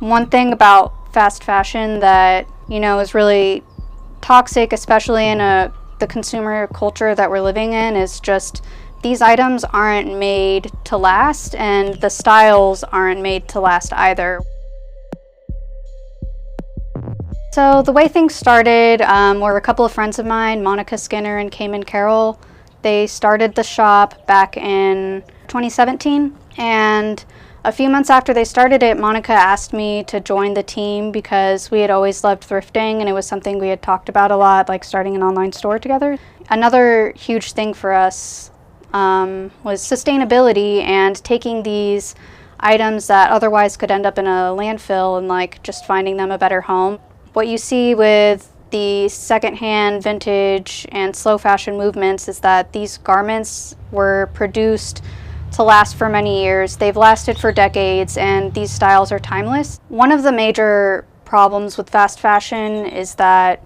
One thing about fast fashion that, is really toxic, especially in the consumer culture that we're living in, is just these items aren't made to last, and the styles aren't made to last either. So the way things started were a couple of friends of mine, Monica Skinner and Cayman Carroll. They started the shop back in 2017, and a few months after they started it, Monica asked me to join the team because we had always loved thrifting and it was something we had talked about a lot, like starting an online store together. Another huge thing for us was sustainability and taking these items that otherwise could end up in a landfill and just finding them a better home. What you see with the secondhand, vintage, and slow fashion movements is that these garments were produced to last for many years. They've lasted for decades, and these styles are timeless. One of the major problems with fast fashion is that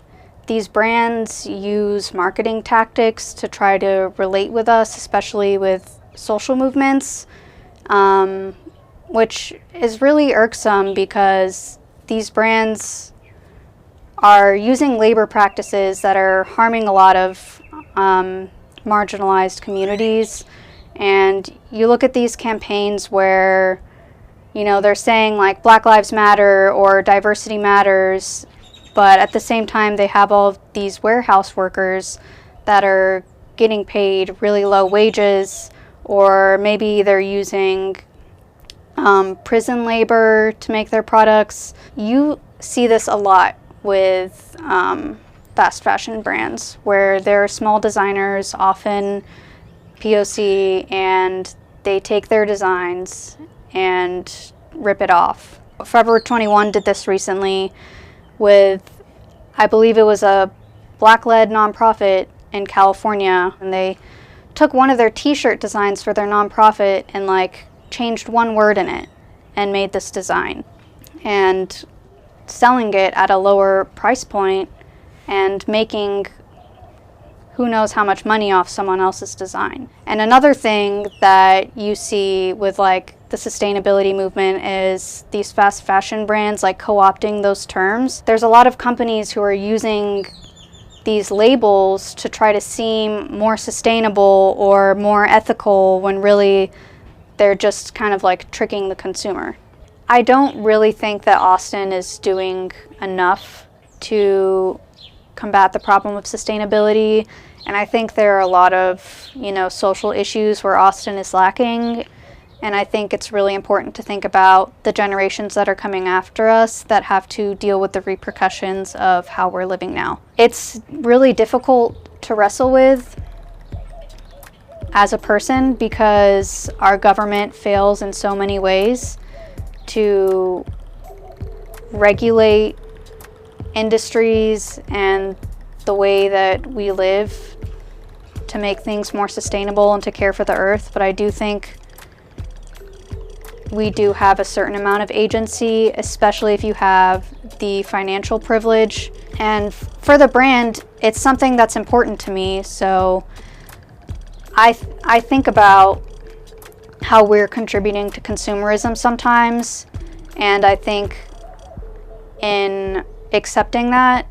these brands use marketing tactics to try to relate with us, especially with social movements, which is really irksome because these brands are using labor practices that are harming a lot of marginalized communities. And you look at these campaigns where, they're saying Black Lives Matter or diversity matters, but at the same time they have all of these warehouse workers that are getting paid really low wages, or maybe they're using prison labor to make their products. You see this a lot with fast fashion brands where they're small designers, often POC, and they take their designs and rip it off. Forever 21 did this recently with, I believe it was a Black-led nonprofit in California, and they took one of their t-shirt designs for their nonprofit and changed one word in it and made this design, and selling it at a lower price point and making who knows how much money off someone else's design. And another thing that you see with the sustainability movement is these fast fashion brands co-opting those terms. There's a lot of companies who are using these labels to try to seem more sustainable or more ethical when really they're just kind of tricking the consumer. I don't really think that Austin is doing enough to combat the problem of sustainability, and I think there are a lot of social issues where Austin is lacking, and I think it's really important to think about the generations that are coming after us that have to deal with the repercussions of how we're living now. It's really difficult to wrestle with as a person because our government fails in so many ways to regulate industries and the way that we live to make things more sustainable and to care for the earth. But I do think we do have a certain amount of agency, especially if you have the financial privilege. And for the brand, it's something that's important to me. So I think about how we're contributing to consumerism sometimes, and I think in accepting that,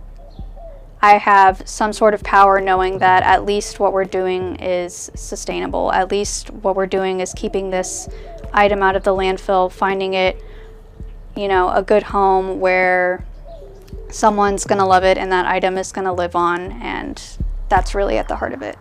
I have some sort of power knowing that at least what we're doing is sustainable. At least what we're doing is keeping this item out of the landfill, finding it, a good home where someone's gonna love it and that item is gonna live on, and that's really at the heart of it.